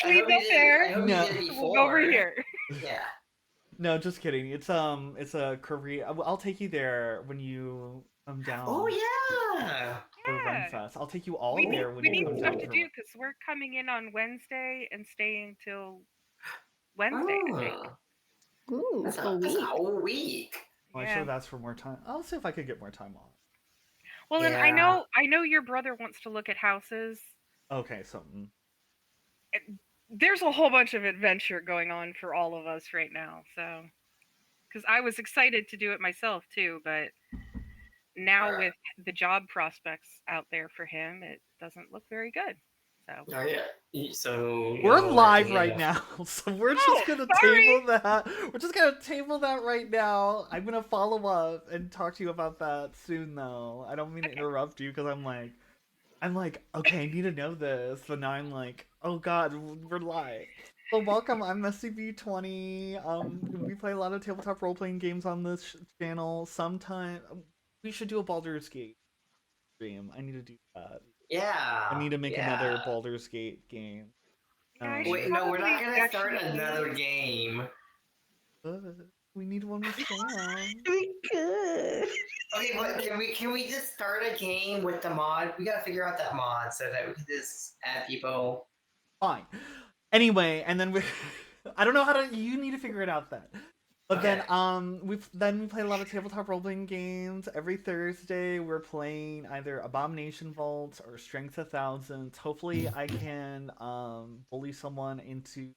leave that there. I hope No. you did it We'll before. go over here. Yeah. No, just kidding. It's a Korea. I'll take you there when you come down Oh yeah. for Yeah. Renfest. I'll take you all We need there when we you need come stuff down to for. do because we're coming in on Wednesday and staying till Wednesday, I think. Oh, Ooh, that's a a week. whole week. Well, I Yeah. should have asked for more time. I'll see if I could get more time off. Well, and Yeah. I know your brother wants to look at houses. Okay, something. There's a whole bunch of adventure going on for all of us right now. So, because I was excited to do it myself too, but now with the job prospects out there for him, it doesn't look very good. So, Oh yeah. So We're y'all are live thinking right of- now, so we're oh, just gonna sorry. table that. We're just gonna table that right now. I'm gonna follow up and talk to you about that soon, though. I don't mean to Okay. interrupt you because I'm like, okay, I need to know this, but now I'm like, oh god, we're live. So welcome, I'm SCB20. We play a lot of tabletop role-playing games on this channel. Sometime we should do a Baldur's Gate stream. I need to do that. Yeah. I need to make yeah. another Baldur's Gate game. Yeah, I should Wait, no, we're not probably gonna start actually- another game. We need one with Sam. We could. Okay, but can we just start a game with the mod? We gotta figure out that mod so that we can just add people. Fine. Anyway, and then we I don't know how to you need to figure it out then. But Okay. then we play a lot of tabletop role playing games. Every Thursday we're playing either Abomination Vault or Strength of Thousands. Hopefully I can bully someone into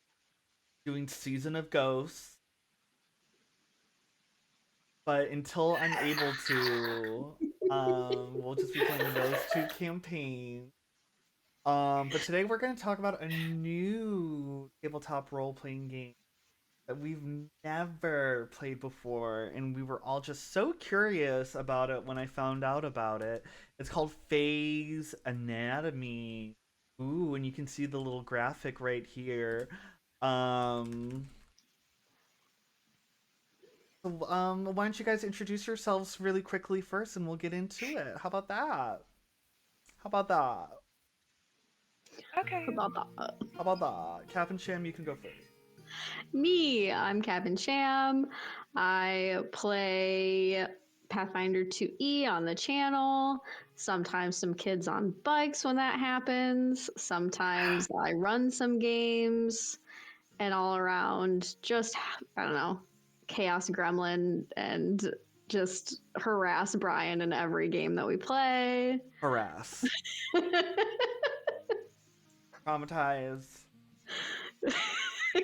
doing Season of Ghosts. But until I'm able to, we'll just be playing those two campaigns. But today we're going to talk about a new tabletop role-playing game that we've never played before, and we were all just so curious about it when I found out about it. It's called Phase Anatomy. Ooh, and you can see the little graphic right here. Why don't you guys introduce yourselves really quickly first, and we'll get into it. How about that? How about that? Okay. About that. How about that? Cap and Sham, you can go first. Me, I'm Kevin Sham. I play Pathfinder 2E on the channel. Sometimes some kids on bikes when that happens. Sometimes I run some games. And all around, just, I don't know, chaos gremlin and just harass Brian in every game that we play. Harass. Traumatize. A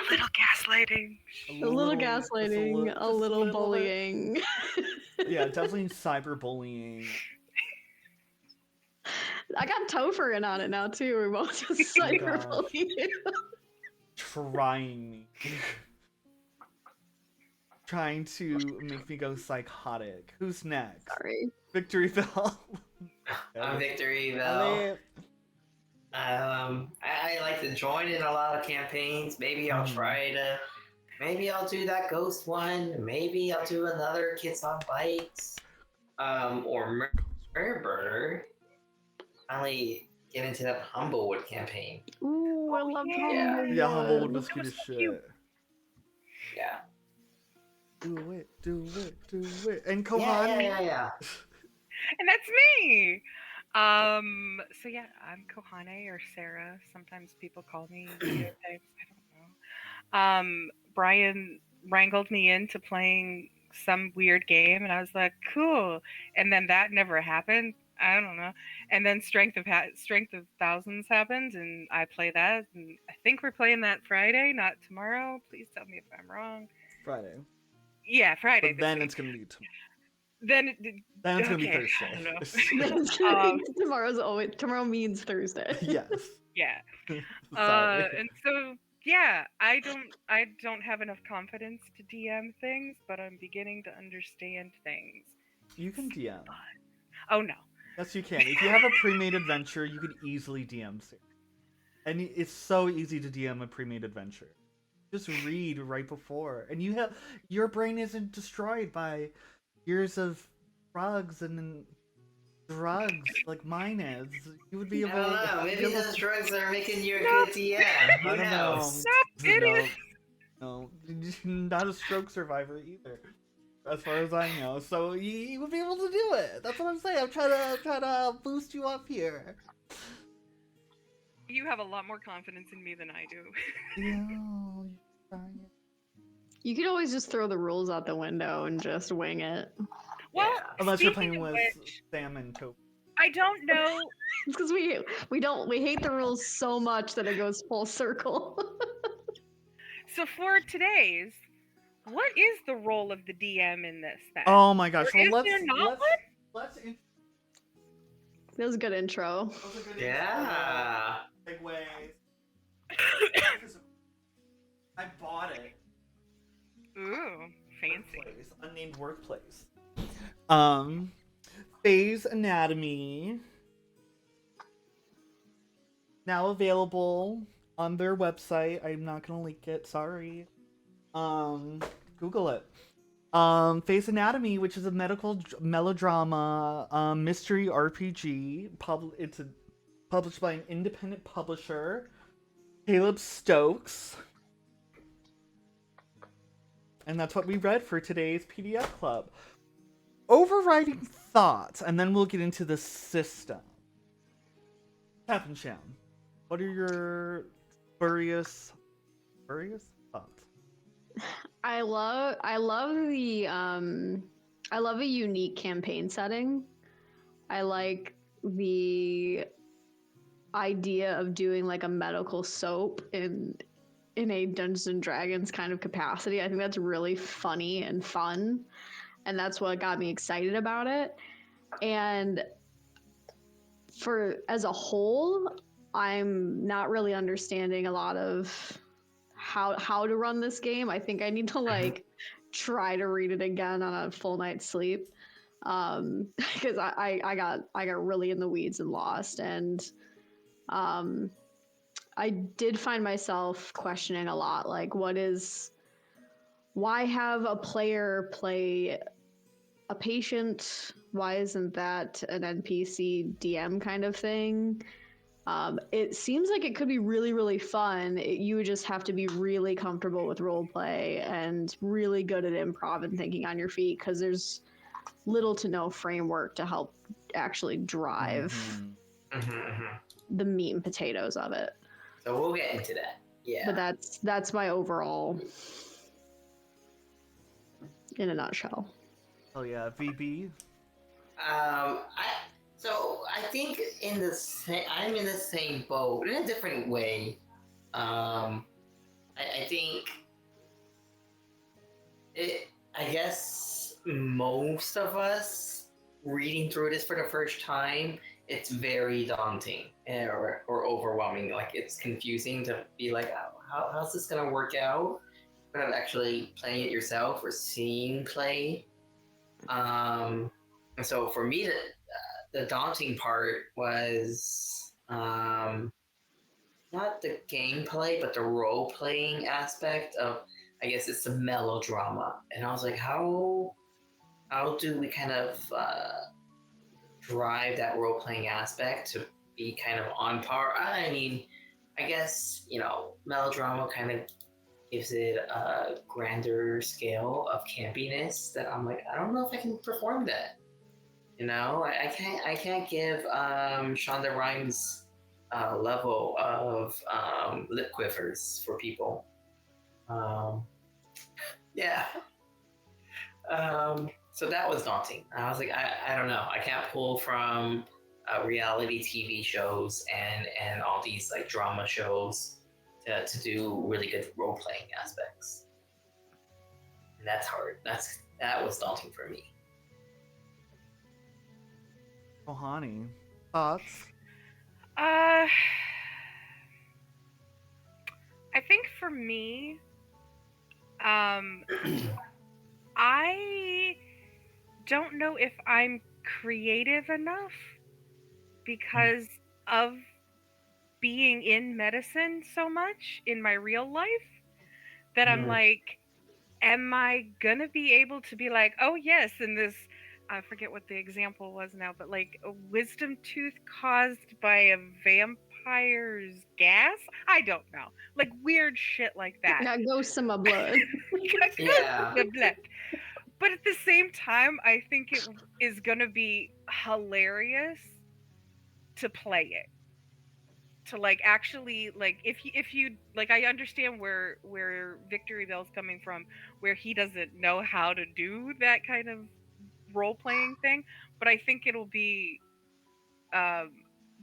little gaslighting. A little just gaslighting, a little bit. bullying. Yeah, definitely cyberbullying. I got Topher in on it now too. We're both just Oh my gosh. cyberbullying. Trying me. Trying to make me go psychotic. Who's next? Sorry. Victory Bell. I'm Victory Bell. Allez. I like to join in a lot of campaigns. Maybe I'll try to. Maybe I'll do that ghost one. Maybe I'll do another Kids on Bikes. Or Murder Burner. Finally get into that Humblewood campaign. Ooh, I love yeah. Humblewood. Yeah, Humblewood was That good was as so shit. cute. Yeah. Do it, do it, do it. And Kohan. Yeah. And that's me. So yeah, I'm Kohane or Sarah. Sometimes people call me video types. I don't know. Brian wrangled me into playing some weird game, and I was like, cool. And then that never happened. I don't know. And then Strength of Thousands happened, and I play that. And I think we're playing that Friday, not tomorrow. Please tell me if I'm wrong. Friday. Yeah, Friday. But then this it's gonna be tomorrow. Then Then it's gonna be okay, Thursday. I don't know. That's gonna be- tomorrow's always tomorrow means Thursday. Yes. Yeah. Sorry. And so yeah, I don't have enough confidence to DM things, but I'm beginning to understand things. You can DM. Oh no. Yes, you can. If you have a pre-made adventure, you could easily DM. And it's so easy to DM a pre-made adventure. Just read right before, and your brain isn't destroyed by years of drugs and drugs like mine is, you would be I able. don't know. You'd be Maybe able those to- drugs are making you a No. good DM. Who I don't know. knows? No, it No, is. no, not a stroke survivor either, as far as I know. So you would be able to do it. That's what I'm saying. I'm trying to boost you up here. You have a lot more confidence in me than I do. Yeah, you're trying it. You could always just throw the rules out the window and just wing it. Well, Yeah. Unless you're speaking playing of with which, Sam and Toby. I don't know. Because we hate the rules so much that it goes full circle. So for today's, what is the role of the DM in this then? Oh my gosh! Or Well, is let's there not let's one? let's. In- That was a good intro. that was a good Yeah. intro. Segways. I bought it. Ooh, fancy. Workplace, unnamed workplace. Phase Anatomy. Now available on their website. I'm not gonna link it. Sorry. Google it. Phase Anatomy, which is a medical melodrama mystery RPG. It's published by an independent publisher, Caleb Stokes. And that's what we read for today's PDF Club. Overriding thoughts, and then we'll get into the system. Captain Sham, what are your spurious thoughts? I love a unique campaign setting. I like the idea of doing like a medical soap in a Dungeons and Dragons kind of capacity. I think that's really funny and fun, and that's what got me excited about it. And for as a whole, I'm not really understanding a lot of how to run this game. I think I need to like try to read it again on a full night's sleep, because I got really in the weeds and lost. And I did find myself questioning a lot, like why have a player play a patient? Why isn't that an NPC DM kind of thing? It seems like it could be really, really fun. You would just have to be really comfortable with role play and really good at improv and thinking on your feet, because there's little to no framework to help actually drive the meat and potatoes of it. So we'll get into that. Yeah. But that's my overall in a nutshell. Oh yeah, VB. I think I'm in the same boat in a different way. I think I guess most of us reading through this for the first time, it's very daunting or overwhelming. Like it's confusing to be like, how's this gonna work out? But actually playing it yourself or seeing play. And so for me, the daunting part was not the gameplay, but the role playing aspect of, I guess it's the melodrama. And I was like, how do we kind of drive that role playing aspect to be kind of on par? I mean, I guess, melodrama kind of gives it a grander scale of campiness that I'm like, I don't know if I can perform that. I can't give Shonda Rhimes level of lip quivers for people. Yeah. So that was daunting. I was like, I don't know. I can't pull from reality TV shows and all these like drama shows to do really good role playing aspects. And that's hard. That was daunting for me. Kohani, thoughts? I think for me, I don't know if I'm creative enough because of being in medicine so much in my real life that I'm like, am I gonna be able to be like, oh yes, in this I forget what the example was now, but like a wisdom tooth caused by a vampire's gas? I don't know. Like weird shit like that. Got ghosts in my blood. Yeah. But at the same time, I think it is going to be hilarious to play it. To like actually like if you like I understand where Victory Bell's coming from, where he doesn't know how to do that kind of role playing thing, but I think it'll be um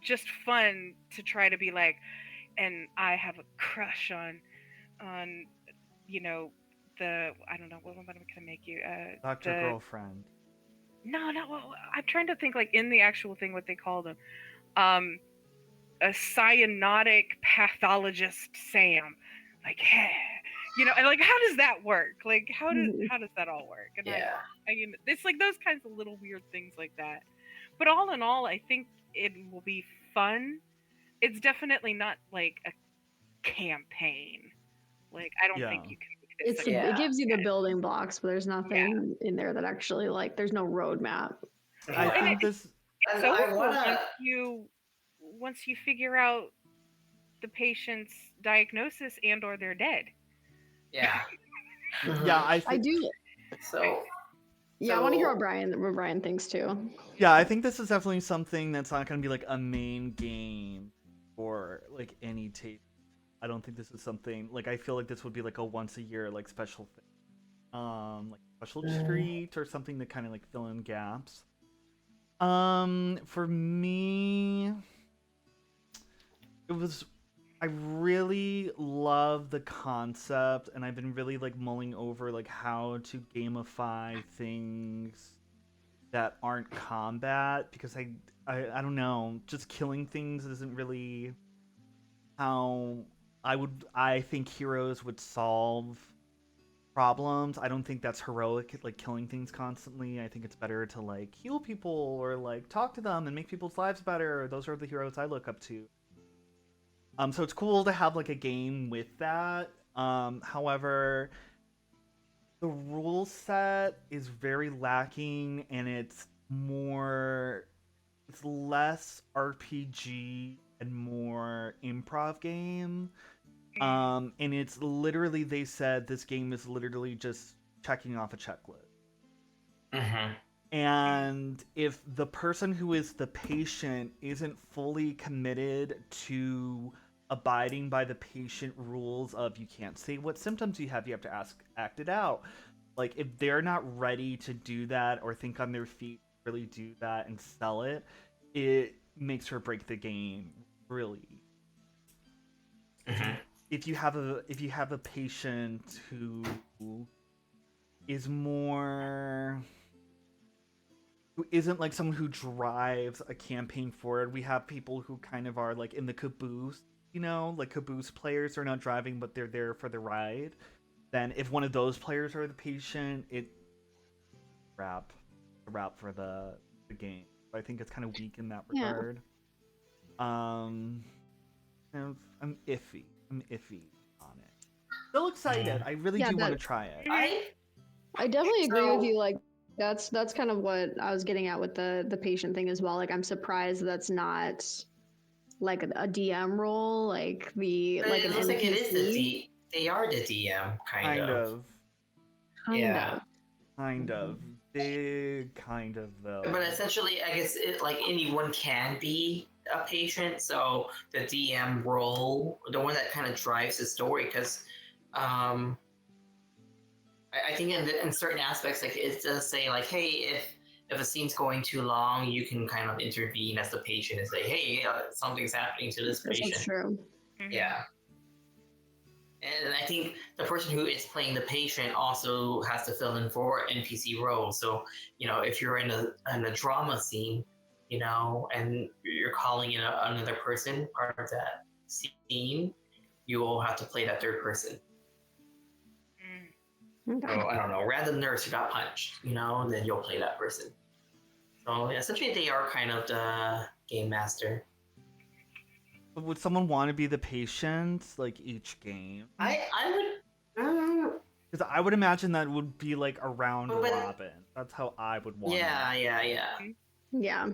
just fun to try to be like, and I have a crush on you know the I don't know what am I gonna make you Dr. the Girlfriend. no well, I'm trying to think like in the actual thing what they call them um a cyanotic pathologist Sam, like hey, and like how does that work, like Mhm. how does that all work, and Yeah. I mean it's like those kinds of little weird things like that, but all in all I think it will be fun. It's definitely not like a campaign. Like I don't think Yeah. you can make this It Yeah. gives you the building blocks, but there's yeah. nothing in there that actually like there's no roadmap. I Well, and think this. it's And I over wanna. once you figure out the patient's diagnosis and or they're dead. Yeah. Yeah, Mhm. I I think. do. So. Yeah, I want to hear So. what Brian thinks too. Yeah, I think this is definitely something that's not going to be like a main game for like any tape. I don't think this is something like I feel like this would be like a once a year like special thing. Like special treat or something to kind of like fill in gaps. For me, it was I really love the concept, and I've been really like mulling over like how to gamify things that aren't combat because I don't know, just killing things isn't really how I think heroes would solve problems. I don't think that's heroic, like killing things constantly. I think it's better to like heal people or like talk to them and make people's lives better. Those are the heroes I look up to. So it's cool to have like a game with that. However, the rule set is very lacking and it's less RPG and more improv game. And it's literally they said this game is literally just checking off a checklist. Mhm. And if the person who is the patient isn't fully committed to abiding by the patient rules of you can't say what symptoms you have to act it out. Like if they're not ready to do that or think on their feet, really do that and sell it, it makes or break the game. Really, Mhm. if you have a patient who is more who isn't like someone who drives a campaign forward. We have people who kind of are like in the caboose, like caboose players are not driving, but they're there for the ride. Then if one of those players are the patient, it wrap a wrap for the game. So I think it's kind of weak in that Yeah. regard. Um, I'm iffy. I'm iffy on it. Still excited. I really Yeah, do want that to try it. I definitely agree with So- you. Like that's kind of what I was getting at with the patient thing as well. Like I'm surprised that's not like a DM role, like But like it an looks like it is the NPC. They are the DM, kind Kind of. of. Kind Yeah. of. Kind of. Big kind of though. But essentially, I guess like anyone can be a patient. So the DM role, the one that kind of drives the story, because I think in certain aspects, like it does say like, hey, if a scene's going too long, you can kind of intervene as the patient and say, hey, something's happening to this That's patient. true. Yeah. And I think the person who is playing the patient also has to fill in for NPC roles. So, if you're in a drama scene, and you're calling in another person part of that scene, you will have to play that third person. Okay. So I don't know, random nurse who got punched, and then you'll play that person. So essentially, they are kind of the game master. But would someone want to be the patient like each game? I would. Because I would imagine that would be like a round But- robin. That's how I would want Yeah, it. Yeah,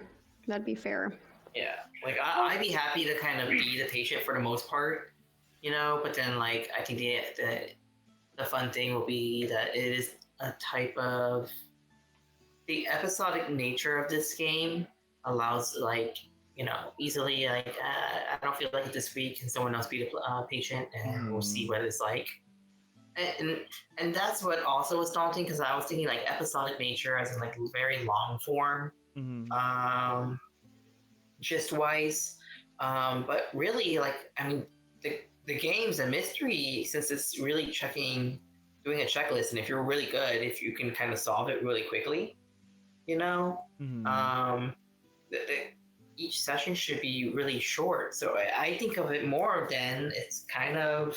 that'd be fair. Yeah. Like I'd be happy to kind of be the patient for the most part, you know. But then like I think the fun thing will be that it is a type of the episodic nature of this game allows like easily like I don't feel like it this week, can someone else be the patient, and we'll see what it's like. And that's what also was daunting, because I was thinking like episodic nature as in like very long form, gist wise, but really like I mean the game's a mystery, since it's really doing a checklist, and if you're really good, if you can kind of solve it really quickly, each session should be really short. So I think of it more than it's kind of,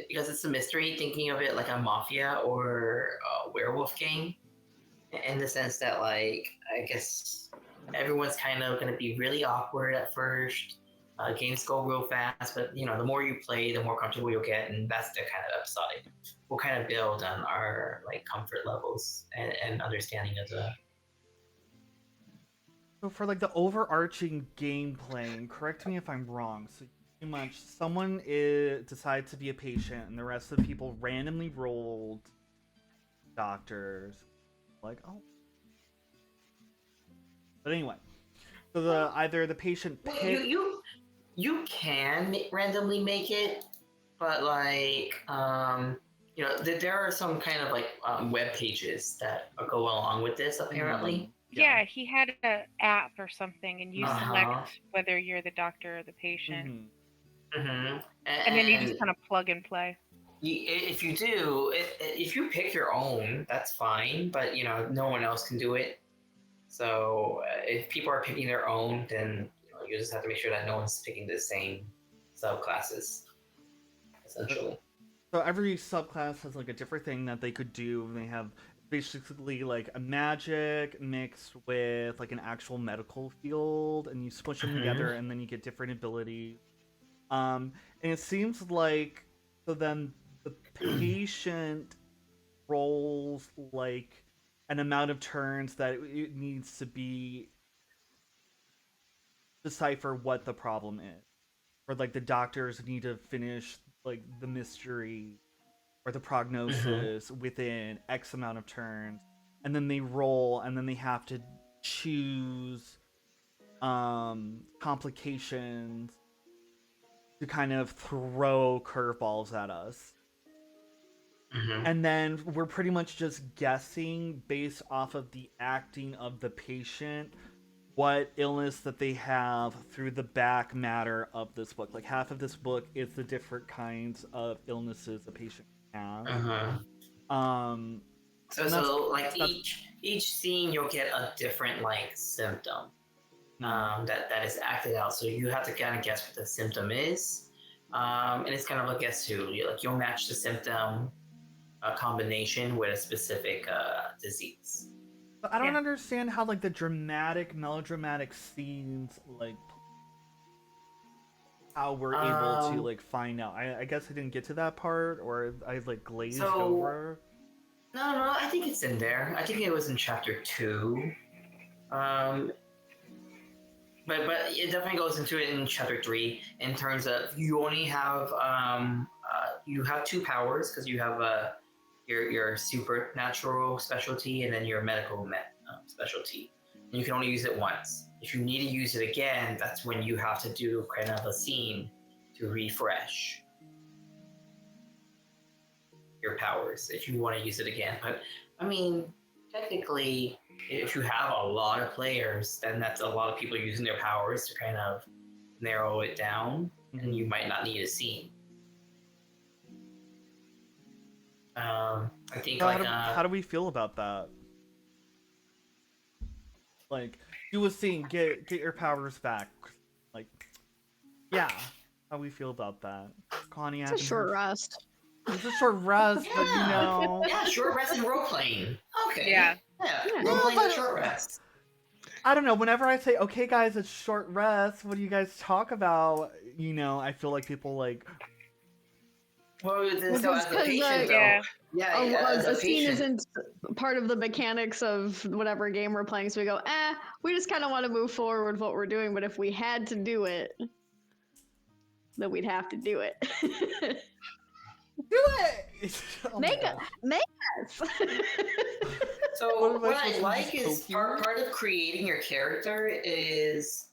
because it's a mystery, thinking of it like a mafia or a werewolf game, in the sense that like I guess everyone's kind of going to be really awkward at first. Games go real fast, but the more you play, the more comfortable you'll get, and that's the kind of episodic. We'll kind of build on our like comfort levels and understanding of the. So for like the overarching gameplay, and correct me if I'm wrong, so pretty much someone decides to be a patient, and the rest of the people randomly rolled doctors. Like, oh. But anyway, so either the patient pick... You can randomly make it, but like there are some kind of like web pages that go along with this apparently. Yeah, he had an app or something, and you select whether you're the doctor or the patient. And then you just kind of plug and play. If you do, if you pick your own, that's fine, but no one else can do it. So if people are picking their own, then you just have to make sure that no one's picking the same subclasses, essentially. So every subclass has like a different thing that they could do, and they have basically like a magic mixed with like an actual medical field, and you smush them together, and then you get different abilities. And it seems like so then the patient rolls like an amount of turns that it needs to be decipher what the problem is, or like the doctors need to finish like the mystery or the prognosis within X amount of turns, and then they roll, and then they have to choose complications to kind of throw curveballs at us. And then we're pretty much just guessing based off of the acting of the patient what illness that they have through the back matter of this book. Like half of this book is the different kinds of illnesses a patient has. So like each scene you'll get a different like symptom that is acted out. So you have to kind of guess what the symptom is, and it's kind of a guess who. You'll match the symptom combination with a specific disease. But I don't understand how like the dramatic, melodramatic scenes, like how we're able to like find out. I guess I didn't get to that part, or I like glazed over. No, I think it's in there. I think it was in chapter 2. But it definitely goes into it in chapter 3 in terms of you only have you have 2 powers, because you have your supernatural specialty and then your medical specialty. And you can only use it once. If you need to use it again, that's when you have to do kind of a scene to refresh your powers if you want to use it again. But I mean, technically, if you have a lot of players, then that's a lot of people using their powers to kind of narrow it down, and you might not need a scene. I think how do we feel about that? Like, do a scene, get your powers back. Like, yeah, how we feel about that? Connie, it's a short rest. It's a short rest, but yeah, short rest and role playing. Okay. Yeah. Role playing and short rest. I don't know. Whenever I say, "Okay, guys, it's short rest," what do you guys talk about? I feel like people like Well, Well, so as a 'cause, patient, though, Yeah. yeah, a as a scene patient, isn't part of the mechanics of whatever game we're playing, so we go, we just kind of want to move forward with what we're doing, but if we had to do it, then we'd have to do it. Do it! Oh my Make gosh. us. so What am I what supposed I to do, like just is poke you? part of creating your character is,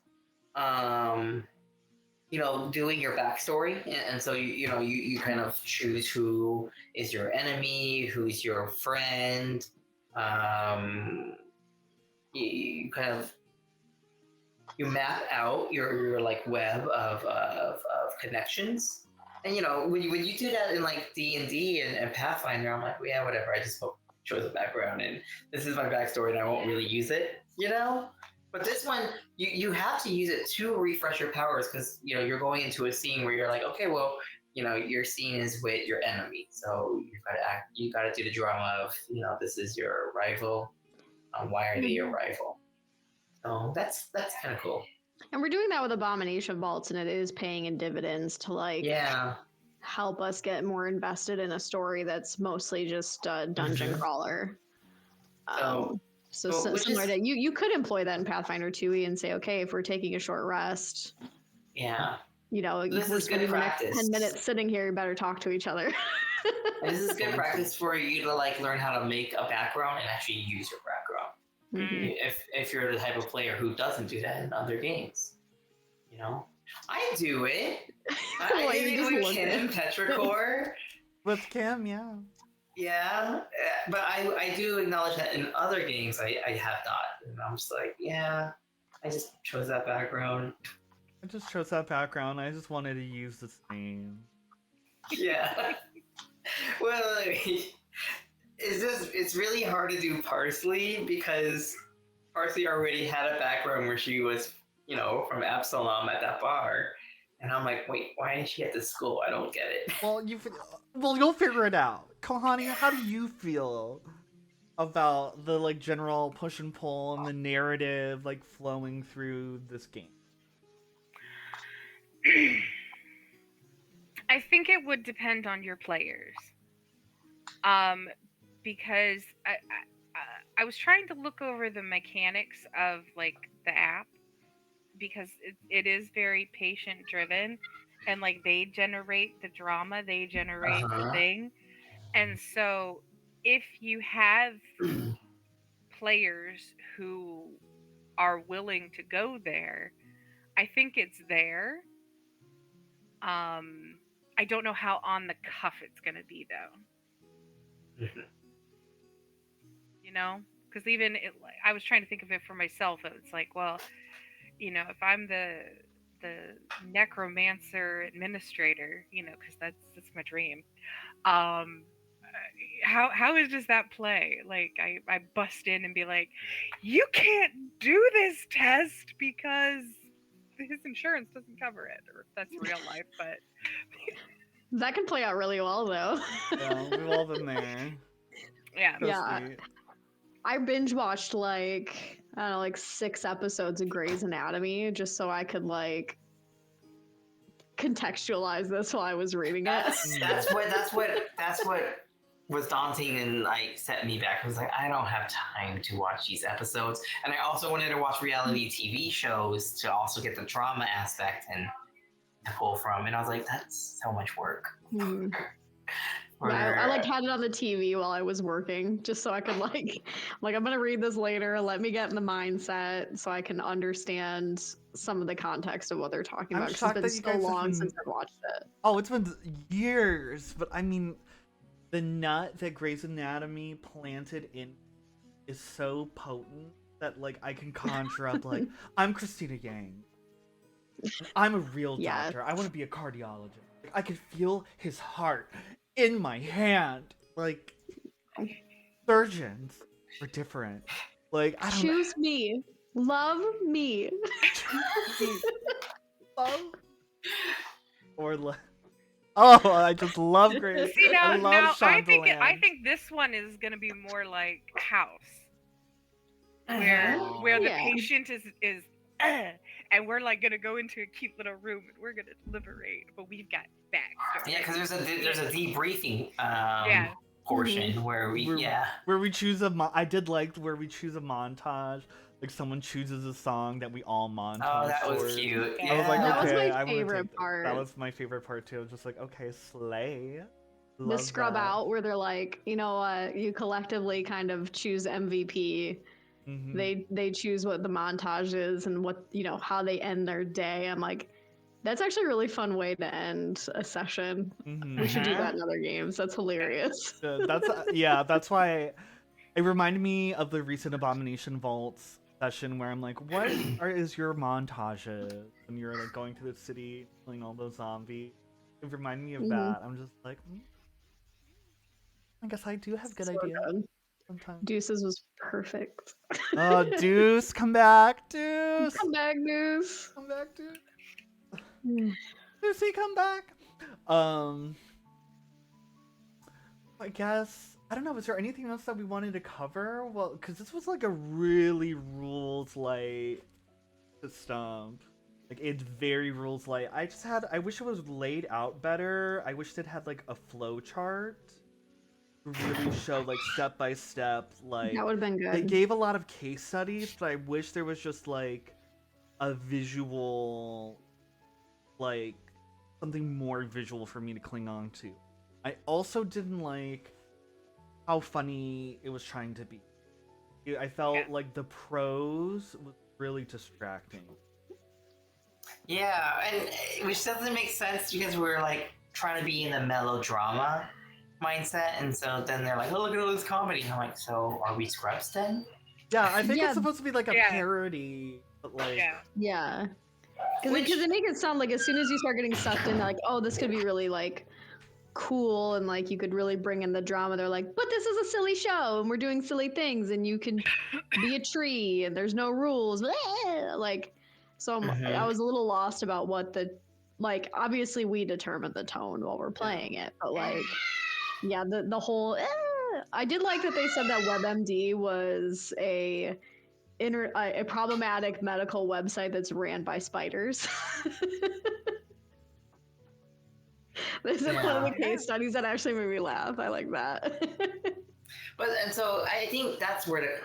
you know, doing your backstory, and so you kind of choose who is your enemy, who's your friend. You kind of you map out your like web of connections, and you know when you do that in like D&D and Pathfinder, I'm like, well, yeah, whatever. I just chose the background, and this is my backstory, and I won't really use it, you know. But this one, you have to use it to refresh your powers because you know you're going into a scene where you're like, okay, well, you know, your scene is with your enemy, so you got to do the drama of, you know, this is your rival. Why are they your rival? So that's kind of cool. And we're doing that with Abomination Vaults, and it is paying in dividends to like Yeah. help us get more invested in a story that's mostly just a dungeon crawler. So similar to you could employ that in Pathfinder 2e and say, okay, if we're taking a short rest, yeah, you know, this we're is good spending the next practice. 10 minutes sitting here, you better talk to each other. This is good practice for you to like learn how to make a background and actually use your background. If you're the type of player who doesn't do that in other games, you know, I do it. I What, did you it just with look Kim at- Petrichor. With Kim, yeah. Yeah, but I do acknowledge that in other games I have not, and I'm just like, yeah, I just chose that background. I just chose that background. I just wanted to use the name. Yeah. Well, it's really hard to do Parsley because Parsley already had a background where she was, you know, from Absalom at that bar. And I'm like, wait, why is she at this school? I don't get it. Well, you'll figure it out. Kohani, how do you feel about the like general push and pull and the narrative like flowing through this game? I think it would depend on your players. Um, because I was trying to look over the mechanics of like the app because it is very patient driven, and like they generate the drama, they generate the thing. And so if you have players who are willing to go there, I think it's there. I don't know how on the cuff it's going to be though. You know, because even I was trying to think of it for myself. It's like, well, you know, if I'm the necromancer administrator, you know, because that's my dream. Um, how does that play? Like, I bust in and be like, you can't do this test because his insurance doesn't cover it, or if that's real life, but That can play out really well, though. Yeah, we've all been there. yeah. Yeah. I binge watched like, I don't know, like 6 episodes of Grey's Anatomy just so I could like contextualize this while I was reading it. That's what was daunting and like set me back. I was like, I don't have time to watch these episodes, and I also wanted to watch reality TV shows to also get the drama aspect and to pull from. And I was like, that's so much work. Yeah, I like had it on the TV while I was working, just so I could like I'm gonna read this later. Let me get in the mindset so I can understand some of the context of what they're talking about. I'm 'Cause shocked it's that been you so guys have long been... since I've watched it. Oh, it's been years, but I mean, the nut that Grey's Anatomy planted in is so potent that like I can conjure up like, I'm Christina Yang. And I'm a real doctor. I want to be a cardiologist. Like, I can feel his heart in my hand. Like, surgeons are different. Like, I don't Choose me. Love me. love or oh, I just love Grace. See I love I think Shondaland. this one is gonna be more like House, where the patient is and we're like gonna go into a cute little room and we're gonna deliberate, but we've got backstory. Yeah, because there's a debriefing Yeah. portion where where we choose I did like where we choose a montage. Like someone chooses a song that we all montage. Oh, that was towards. cute. Yeah. I was like, Yeah. That was okay, my I want to favorite take that. part. That was my favorite part too. I was just like, okay, slay. The Love scrub that. out where they're like, you know what, you collectively kind of choose MVP. Mhm. They choose what the montage is and what, you know, how they end their day. I'm like, that's actually a really fun way to end a session. We should do Mhm. that in other games. That's hilarious. That's yeah. That's why it reminded me of the recent Abomination Vaults session where I'm like, what is your montages when you're like going through the city killing all those zombies? It reminded me of Mhm. that. I'm just like, I guess I do have good So ideas good. sometimes. Deuces was perfect. Oh, Deuce, come back, Deuce, Come back, Deuce. come back, Deuce. Deucey, come back. Um, I guess I don't know. Was there anything else that we wanted to cover? Well, because this was like a really rules light system. Like it's very rules light. I wish it was laid out better. I wish it had like a flow chart to really show like step by step. Like That would have been they good. gave a lot of case studies, but I wish there was just like a visual, like something more visual for me to cling on to. I also didn't like how funny it was trying to be. I felt like the prose was really distracting. Yeah, and which doesn't make sense because we're like trying to be in a melodrama mindset, and so then they're like, "Oh, look at all this comedy." And I'm like, "So are we Scrubs then?" Yeah, I think Yeah. it's supposed to be like a Yeah. parody, but like Yeah. Yeah. Because Which they make it sound like as soon as you start getting sucked in, like, oh, this could be really like cool and like you could really bring in the drama. They're like, but this is a silly show and we're doing silly things and you can be a tree and there's no rules. Like, so I was a little lost about what the like. Obviously, we determine the tone while we're playing it, but like, yeah, the whole. I did like that they said that WebMD was a problematic medical website that's ran by spiders. This is one of the Yeah. case studies that actually made me laugh. I like that. But and so I think that's where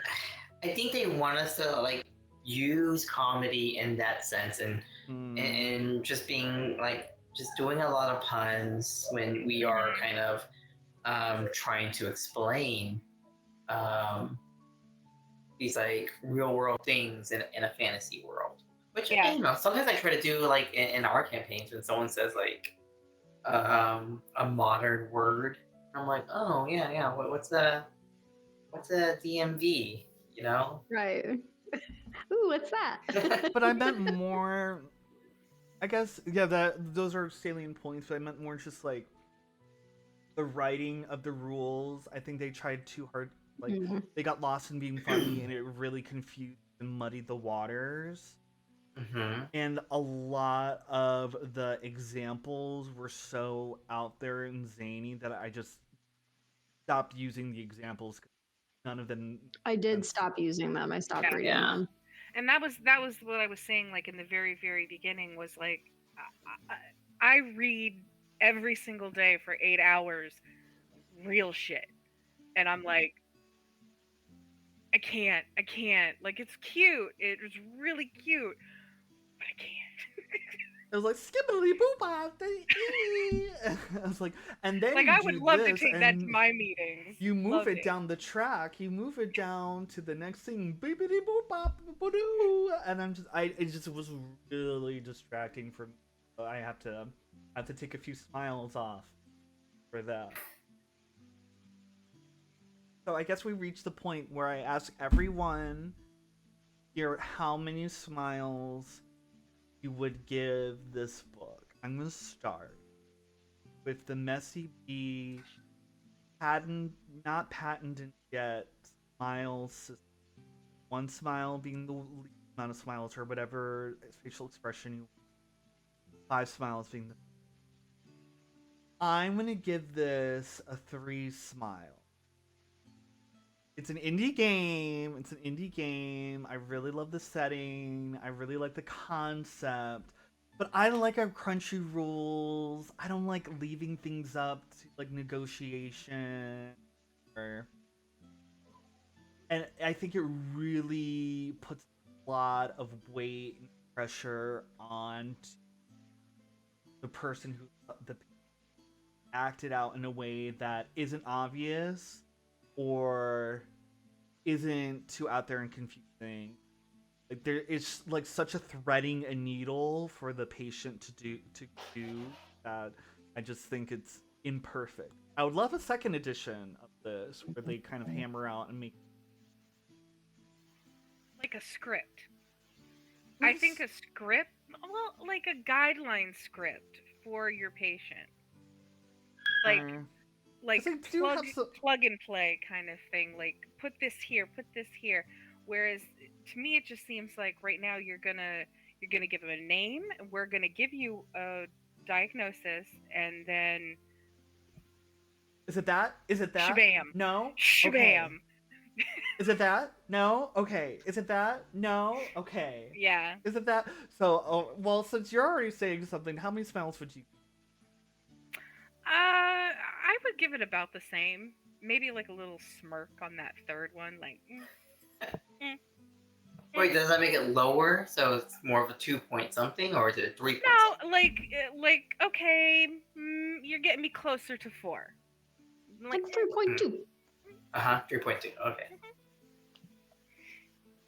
I think they want us to like use comedy in that sense and just being like just doing a lot of puns when we are kind of trying to explain um, these like real world things in a fantasy world. Which Yeah. you know, sometimes I try to do like in our campaigns when someone says like a modern word, I'm like, oh yeah, what's a DMV? You know? Right. Ooh, what's that? but I meant more. I guess yeah, that those are salient points. But I meant more just like the writing of the rules. I think they tried too hard. Like Mhm. they got lost in being funny, and it really confused and muddied the waters. Mm-hmm. And a lot of the examples were so out there and zany that I just stopped using the examples. None of them. I did stop using them. I stopped Yeah. reading Yeah. them. And that was what I was saying like in the very beginning was like I read every single day for 8 hours real shit. And I'm like I can't. Like it's cute. It was really cute, but I can't. It was like skibbly boop. I was like, and then Like you I would do love to this, take that to and my meetings. you move Loved it down the track. You move it down to the next thing, beepity boop bop doo, and it just was really distracting for me. So I have to take a few smiles off for that. So I guess we reached the point where I ask everyone here how many smiles you would give this book. I'm gonna start with the Messy Bee not patented yet smiles system. One smile being the least amount of smiles or whatever facial expression you want. 5 smiles being the. I'm gonna give this a 3 smile. It's an indie game. It's an indie game. I really love the setting. I really like the concept. But I like our crunchy rules. I don't like leaving things up to like negotiation or and I think it really puts a lot of weight and pressure on the person who the acted out in a way that isn't obvious or isn't too out there and confusing. Like there is like such a threading a needle for the patient to do that I just think it's imperfect. I would love a second edition of this where they kind of hammer out and make Like a script. I think a script, well, like a guideline script for your patient. Like like they do plug have some. plug and play kind of thing. Like put this here, put this here. Whereas to me, it just seems like right now you're gonna give them a name, and we're gonna give you a diagnosis, and then Is it that? Is it that? shabam, No. Okay. shabam. Is it that? No. Okay. Is it that? No. Okay. Yeah. Is it that? So, oh, well, since you're already saying something, how many smells would you? I would give it about the same. Maybe like a little smirk on that third one, like. Mm. Wait, does that make it lower? So it's more of a 2 point something, or is it 3 point something? No, like okay, you're getting me closer to 4. Like, Like 3.2. 3.2. Okay.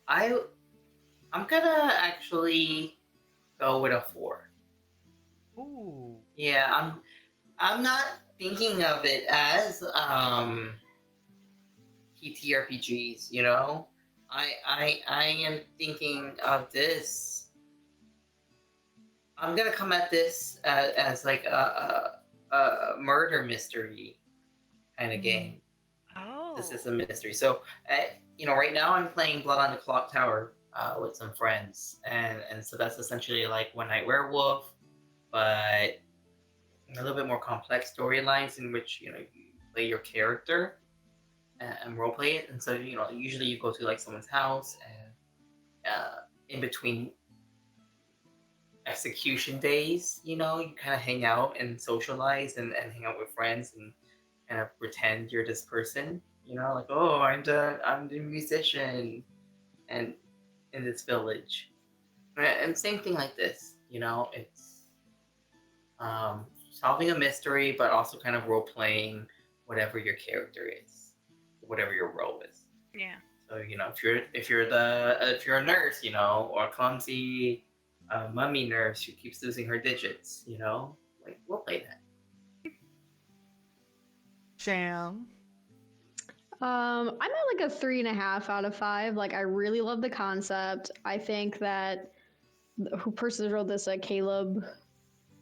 I'm gonna actually go with a 4. Ooh. Yeah, I'm not thinking of it as TTRPGs, you know? I am thinking of this. I'm gonna come at this as like a murder mystery kind of game. oh, This is a mystery. So, right now I'm playing Blood on the Clock Tower with some friends, and so that's essentially like One Night Werewolf, but a little bit more complex storylines in which you play your character and role play it. And so usually you go to like someone's house, and in between execution days, you kind of hang out and socialize and hang out with friends and kind of pretend you're this person. Like, oh, I'm the musician, and in this village, and same thing like this. It's solving a mystery, but also kind of role playing whatever your character is, whatever your role is. yeah. So if you're a nurse, or a clumsy mummy nurse who keeps losing her digits, like we'll play that. Sham. I'm at like a 3.5 out of 5. Like, I really love the concept. I think that who person wrote this, Caleb,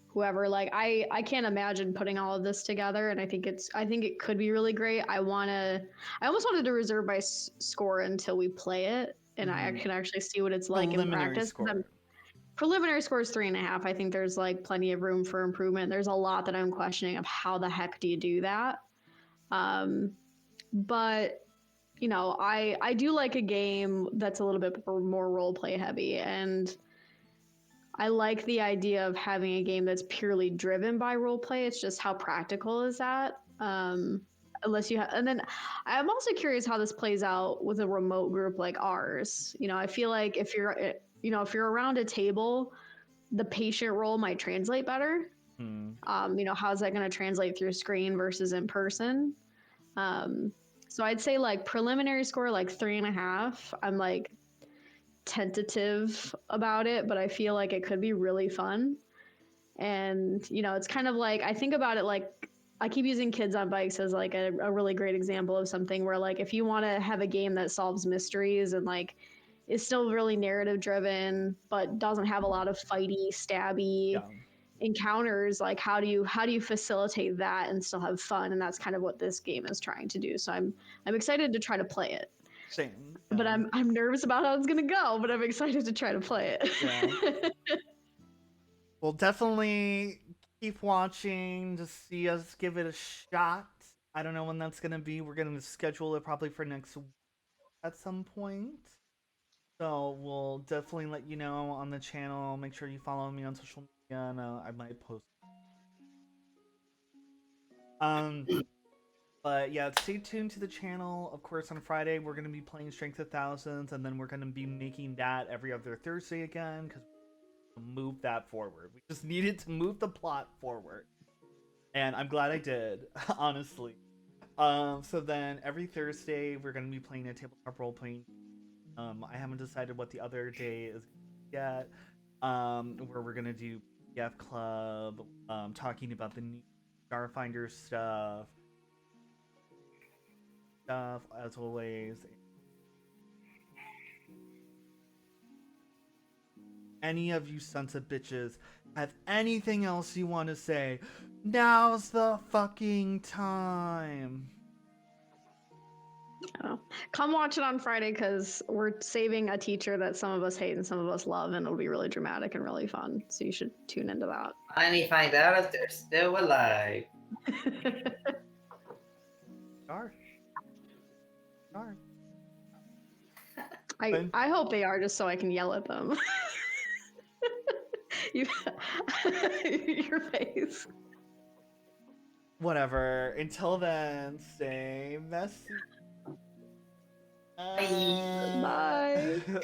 whoever, like, I can't imagine putting all of this together, and I think it could be really great. I almost wanted to reserve my score until we play it, and I can actually see what it's like in practice. Preliminary score is 3.5. I think there's like plenty of room for improvement. There's a lot that I'm questioning of how the heck do you do that. But I do like a game that's a little bit more role play heavy, and I like the idea of having a game that's purely driven by role play. It's just how practical is that? Unless you have, and then I'm also curious how this plays out with a remote group like ours. I feel like if you're around a table, the patient role might translate better. How's that going to translate through screen versus in person? So I'd say like preliminary score like 3.5. I'm like tentative about it, but I feel like it could be really fun. And it's kind of like I think about it like I keep using Kids on Bikes as like a really great example of something where like if you want to have a game that solves mysteries and like is still really narrative driven but doesn't have a lot of fighty, stabby encounters, like how do you facilitate that and still have fun? And that's kind of what this game is trying to do. So I'm excited to try to play it. Same. But I'm nervous about how it's gonna go, but I'm excited to try to play it. Yeah. We'll definitely keep watching to see us give it a shot. I don't know when that's gonna be. We're gonna schedule it probably for next week at some point. So we'll definitely let you know on the channel. Make sure you follow me on social Yeah, no, I might post. Um, but yeah, stay tuned to the channel. Of course, on Friday we're gonna be playing Strength of Thousands, and then we're gonna be making that every other Thursday again because we move that forward. We just needed to move the plot forward, and I'm glad I did, honestly. So then every Thursday we're gonna be playing a tabletop role playing. I haven't decided what the other day is yet. Where we're gonna do PF Club, talking about the new Starfinder stuff as always. Any of you sons of bitches have anything else you want to say? Now's the fucking time. Oh. Come watch it on Friday because we're saving a teacher that some of us hate and some of us love, and it'll be really dramatic and really fun. So you should tune into that. Finally find out if they're still alive. Dark. I hope they are just so I can yell at them. you, your face. Whatever. Until then, stay messy. Bye. Bye.